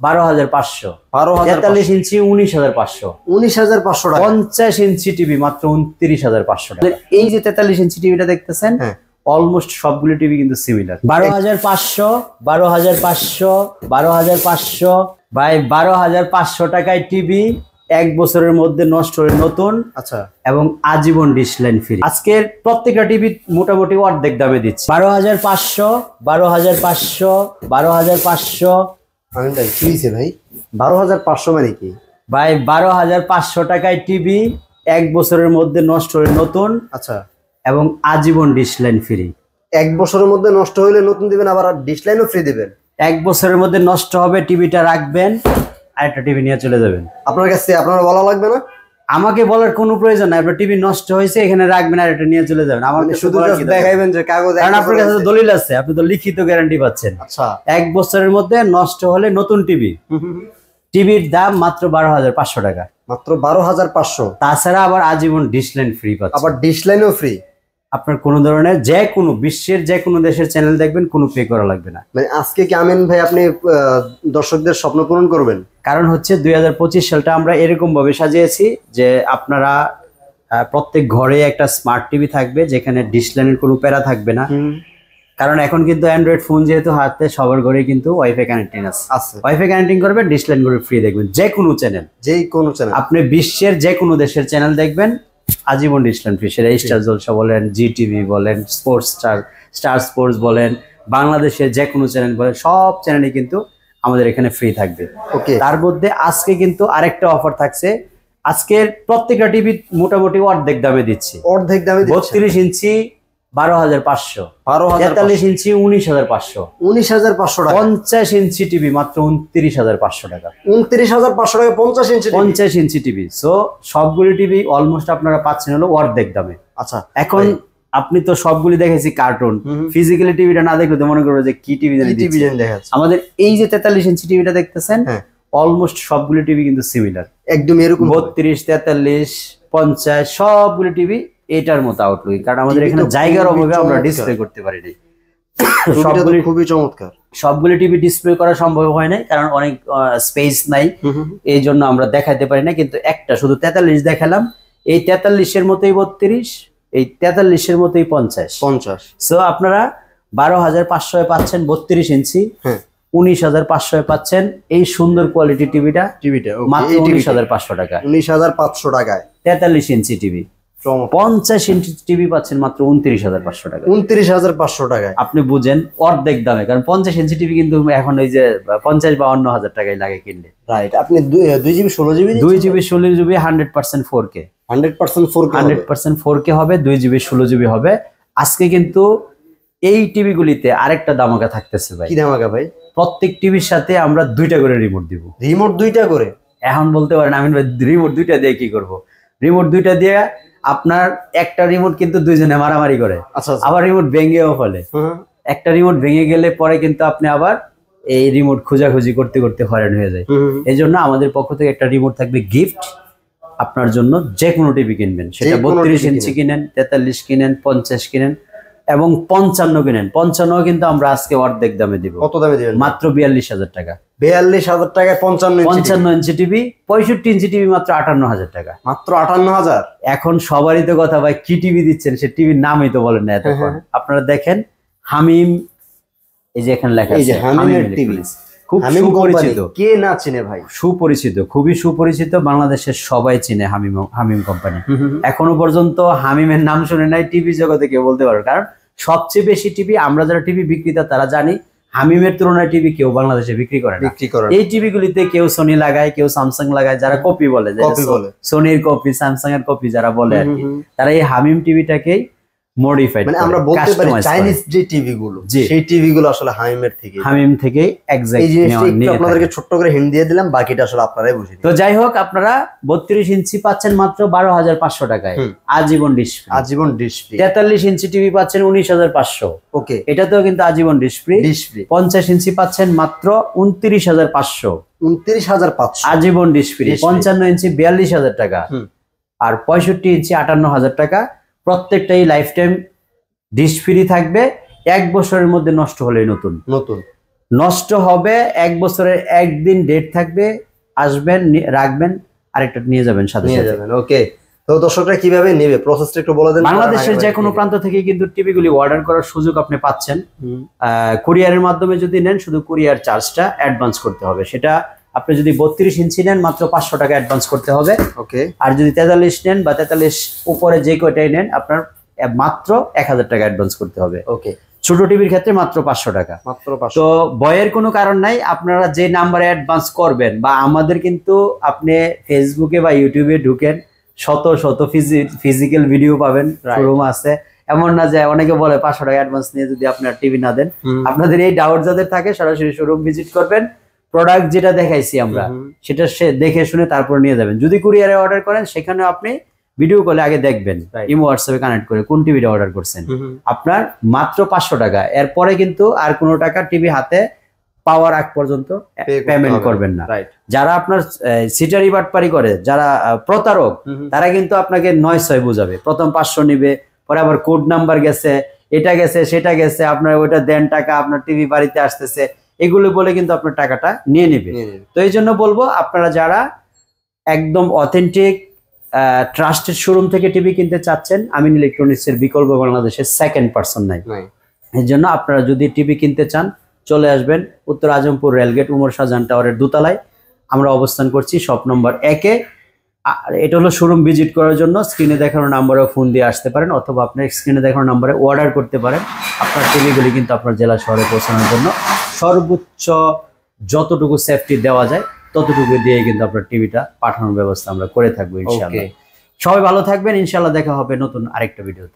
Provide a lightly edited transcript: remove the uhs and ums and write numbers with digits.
12,500। 12,000। 43 ইঞ্চি 19,500। 19,500 টাকা। 50 inch TV মাত্র 29,500 টাকা। এই যে 43 ইঞ্চি টিভিটা দেখতেছেন, অলমোস্ট সবগুলো টিভি কিন্তু সিমিলার। 12,500, 12,500, 12,500 ভাই, 12,500 টাকায় টিভি 1 বছরের মধ্যে নষ্ট হয়ে নতুন। আচ্ছা। এবং আজীবন ডিশ লাইন ফ্রি। আজকের প্রত্যেকটা টিভি মোটামুটি অর্ধেক দামে দিচ্ছে। 12,500, 12,500, 12,500। আমি ভাই কি হইছে ভাই? 12,500 মানে কি ভাই? 12,500 টাকায় টিভি 1 বছরের মধ্যে নষ্ট হয়ে নতুন। আচ্ছা। এবং আজীবন ডিশ লাইন ফ্রি। 1 বছরের মধ্যে নষ্ট হইলে নতুন দিবেন, আবার ডিশ লাইনও ফ্রি দিবেন। 1 বছরের মধ্যে নষ্ট হবে, টিভিটা রাখবেন, আরেকটা টিভি নিয়ে চলে যাবেন। আপনার কাছে আপনার বলা লাগবে না? আমাকে বলার কোনো প্রয়োজন নাই। আপনার টিভি নষ্ট হয়েছে, এখানে রাখবেন, আর এটা নিয়ে চলে যাবেন। আমাকে শুধু দেখাইবেন যে কাগজ, কারণ আপনার কাছে দলিল আছে, আপনি তো লিখিত গ্যারান্টি পাচ্ছেন। আচ্ছা। 1 বছরের মধ্যে নষ্ট হলে নতুন টিভি। টিভির দাম মাত্র 12,500 টাকা। মাত্র 12,500। তাছাড়া আবার আজীবন ডিশ লাইন ফ্রি পাচ্ছেন। আবার ডিশ লাইনও ফ্রি। আপনার কোনো ধরনের যে কোনো বিশ্বের যে কোনো দেশের চ্যানেল দেখবেন, কোনো পে করা লাগবে না। মানে আজকে কি আমিন ভাই আপনি দর্শকদের স্বপ্ন পূরণ করবেন? কারণ হচ্ছে 2025 সালটা আমরা এরকম ভাবে সাজিয়েছি যে আপনারা প্রত্যেক ঘরে একটা স্মার্ট টিভি থাকবে, যেখানে ডিশ লাইনের কোনো প্যারা থাকবে না। কারণ এখন কিন্তু অ্যান্ড্রয়েড ফোন যেহেতু হাতে সবার ঘরে কিন্তু ওয়াইফাই কানেক্টিং আছে। ওয়াইফাই কানেক্টিং করবেন, ডিশ লাইন করে ফ্রি দেখবেন যে কোনো চ্যানেল। আপনি বিশ্বের যে কোনো দেশের চ্যানেল দেখবেন, আজীবন ডিশ লাইন ফ্রি। সেটা স্টার জলসা বলেন, জি টিভি বলেন, স্পোর্টস স্টার স্পোর্টস বলেন, বাংলাদেশের যে কোনো চ্যানেল বলেন, সব চ্যানেলই কিন্তু আমাদের এখানে ফ্রি থাকবে। তার মধ্যে আজকে কিন্তু আরেকটা অফার থাকছে। আজকের প্রত্যেকটা টিভি মোটামুটি অর্ধেক দামে দিচ্ছি। অর্ধেক দামে 32 ইঞ্চি 12,500, 43 ইঞ্চি 19,500, 19,500 টাকা। 50 ইঞ্চি টিভি মাত্র 29,500 টাকা। 29,500 টাকা 50 ইঞ্চি টিভি। সো সবগুলি টিভি অলমোস্ট আপনারা পাচ্ছেন হলো অর্ধেক দামে। আচ্ছা। এখন আপনি তো সবগুলি দেখেছি কার্টুন, ফিজিক্যালি টিভিটা না দেখলে তো মনে করবো যে কি টিভি দেখাচ্ছে। আমাদের এই যে 43 ইঞ্চি টিভিটা দেখতেছেন, অলমোস্ট সবগুলি টিভি কিন্তু সিমিলার, একদম এরকম। 32, 43, 50 সবগুলি টিভি এটার মতো আউটলুক। কারণ আমাদের এখানে জায়গার অভাবে আমরা ডিসপ্লে করতে পারিনি। সবগুলি খুবই চমৎকার। সবগুলি টিভি ডিসপ্লে করা সম্ভব হয় না, কারণ অনেক স্পেস নাই, এই জন্য আমরা দেখাতে পারি না। কিন্তু একটা শুধু 43 দেখালাম। এই 43-এর মতোই 32, এই 43-এর মতোই 50। সো আপনারা 12,500 পাচ্ছেন 32 ইঞ্চি, 19,500 পাচ্ছেন এই সুন্দর কোয়ালিটি টিভিটা মাত্র 19,500 টাকা। 19,500 টাকায় 43 ইঞ্চি টিভি। 50 ইঞ্চি টিভি পাচ্ছেন মাত্র 29,500 টাকা। 29,500 টাকায় আপনি বুঝেন অর্ধেক দামে। কারণ 50 ইঞ্চি টিভি কিন্তু এখন ওই যে 50-52 হাজার টাকায় লাগে কিনলে। রাইট। আপনি 2 GB 16 GB 2 GB 16 GB 100% 4K 100% 4K হবে। 2 জিবি 16 জিবি হবে। আজকে কিন্তু এই টিভি গুলিতে আরেকটা ধামাকা থাকতেছে ভাই। কি ধামাকা ভাই? প্রত্যেক টিভির সাথে আমরা 2টা করে রিমোট দিব। রিমোট 2টা করে? এখন বলতে পারেন আমি রিমোট 2টা দিয়ে কি করব? রিমোট 2টা দিয়ে আপনার একটা রিমোট কিন্তু দুইজনে মারামারি করে, আবার রিমোট ভেঙেও ফেলে। একটা রিমোট ভেঙে গেলে পরে কিন্তু আপনি আবার এই রিমোট খোঁজাখুঁজি করতে করতে হয়রান হয়ে যায়। এই জন্য আমাদের পক্ষ থেকে একটা রিমোট থাকবে গিফট আপনার জন্য। যে কোনো টিভি কিনবেন, সেটা 32 ইঞ্চি কিনেন, 43 কিনেন, 50 কিনেন এবং 55 কিনেন। 55 কিন্তু আমরা আজকে অর্ধেক দামে দিব। কত দামে দিবেন? মাত্র 42,000 টাকা। 42,000 টাকায় 55 ইঞ্চি টিভি। 65 ইঞ্চি টিভি মাত্র 58,000 টাকা। মাত্র 58,000। এখন সবারই তো কথা ভাই, কি টিভি দিচ্ছেন? সে টিভির নামই তো বলেন না এতক্ষণ। আপনারা দেখেন হামিম, এই যে এখানে লেখা আছে হামিম টিভি। খুব সুপরিচিত, কে না চিনে ভাই? সুপরিচিত, খুবই সুপরিচিত। বাংলাদেশের সবাই চিনে হামিম কোম্পানি। এখনো পর্যন্ত হামিমের নাম শুনে নাই টিভি জগতে কেউ বলতে পারবে। কারণ সবচেয়ে বেশি টিভি আমরা যারা টিভি বিক্রেতা তারা জানি, হামিমের তুলনায় টিভি কেউ বাংলাদেশে বিক্রি করে না। এই টিভি গুলিতে কেউ সোনি লাগায়, কেউ স্যামসাং লাগায়, যারা কপি বলে, সোনির কপি, স্যামসাং এর কপি যারা বলে আর কি, তারা এই হামিম টিভিটাকেই মডিফাইড, মানে আমরা বলতে পারি চাইনিজ যে টিভি গুলো, সেই টিভি গুলো আসলে হামিম থেকে এক্স্যাক্টলি নেওয়া। আপনাদেরকে ছোট্ট করে হিন্ট দিয়ে দিলাম, বাকিটা আসলে আপনারাই বুঝে নিন। তো যাই হোক, আপনারা 32 ইঞ্চি পাচ্ছেন মাত্র 12,500 টাকায়, আজীবন ডিশ ফ্রি। 43 ইঞ্চি টিভি পাচ্ছেন 19,500। ওকে, এটাতেও কিন্তু আজীবন ডিশ ফ্রি। 50 ইঞ্চি পাচ্ছেন মাত্র 29,500। 29,500 আজীবন ডিশ ফ্রি। 55 ইঞ্চি 42,000 টাকা। আর 65 ইঞ্চি 58,000 টাকা। প্রত্যেকটাই লাইফ টাইম ডিশ ফ্রি থাকবে। 1 বছরের মধ্যে নষ্ট হলে নতুন। নষ্ট হবে 1 বছরের 1 দিন ডেট থাকবে, আসবেন রাখবেন আরেকটা নিয়ে যাবেন সাথে নিয়ে যাবেন। ওকে, তো দর্শকরা কিভাবে নেবে প্রসেসটা একটু বলে দেন। বাংলাদেশের যে কোনো প্রান্ত থেকে কিন্তু টিভি গুলি অর্ডার করার সুযোগ আপনি পাচ্ছেন। কুরিয়ারের মাধ্যমে যদি নেন শুধু কুরিয়ার চার্জটা অ্যাডভান্স করতে হবে, সেটা আপনি যদি 32 ইঞ্চি নেন মাত্র 500 টাকা অ্যাডভান্স করতে হবে। ওকে, আর যদি 43 নেন বা 43 উপরে যে কয়টাই নেন আপনার মাত্র 1000 টাকা অ্যাডভান্স করতে হবে। ওকে, ছোট টিভির ক্ষেত্রে মাত্র 500 টাকা। মাত্র 500। তো ভয়ের কোনো কারণ নাই, আপনারা যে নাম্বারে অ্যাডভান্স করবেন বা আমাদের কিন্তু আপনি ফেসবুকে বা ইউটিউবে ঢুকেন শত শত ফিজিক্যাল ভিডিও পাবেন, শোরুম আছে। এমন না যে অনেকে বলে 500 টাকা অ্যাডভান্স নিয়ে যদি আপনার টিভি না দেন। আপনাদের এই ডাউট যাদের থাকে সরাসরি শোরুম ভিজিট করবেন, প্রোডাক্ট যেটা দেখাইছি আমরা সেটা দেখে শুনে তারপর নিয়ে যাবেন। যদি কুরিয়ারে অর্ডার করেন সেখানে আপনি ভিডিও কলে আগে দেখবেন, ইমো হোয়াটসঅ্যাপে কানেক্ট করে কোন টিভিটা অর্ডার করছেন। আপনার মাত্র 500 টাকা, এরপরে কিন্তু আর কোনো টাকা টিভি হাতে পাওয়ার আগ পর্যন্ত পেমেন্ট করবেন না। যারা আপনার সিটারি বাটপারি করে, যারা প্রতারক, তারা কিন্তু আপনাকে 9-6 বুঝাবে। প্রথম 500 নিবে, পরে আবার কোড নাম্বার গেছে, এটা গেছে সেটা গেছে, আপনার ওইটা দেন টাকা, আপনার টিভি বাড়িতে আসতেছে, এগুলো বলে কিন্তু আপনার টাকাটা নিয়ে নেবে। তো এই জন্য বলবো আপনারা যারা একদম অথেন্টিক ট্রাস্টেড শোরুম থেকে টিভি কিনতে চাচ্ছেন, আমিন ইলেকট্রনিক্স এর বিকল্প বাংলাদেশের সেকেন্ড পারসন নাই। এর জন্য আপনারা যদি টিভি কিনতে চান চলে আসবেন উত্তর আজমপুর রেলগেট উমর শাহজাহান টাওয়ারের দোতলায় আমরা অবস্থান করছি, শপ নম্বর 1-এ। এটা হলো শোরুম ভিজিট করার জন্য স্ক্রিনে দেখানো নাম্বারে ফোন দিয়ে আসতে পারেন, অথবা আপনার স্ক্রিনে দেখানো নাম্বারে অর্ডার করতে পারেন। আপনার টিভিগুলি কিন্তু আপনার জেলা শহরে পৌঁছানোর জন্য সর্বোচ্চ যতটুকু সেফটি দেওয়া যায় ততটুকু দিয়ে কিন্তু আপনার টিভিটা পাঠানোর ব্যবস্থা আমরা করে থাকবো ইনশাআল্লাহ। সবাই ভালো থাকবেন, ইনশাআল্লাহ দেখা হবে নতুন আরেকটা ভিডিওতে।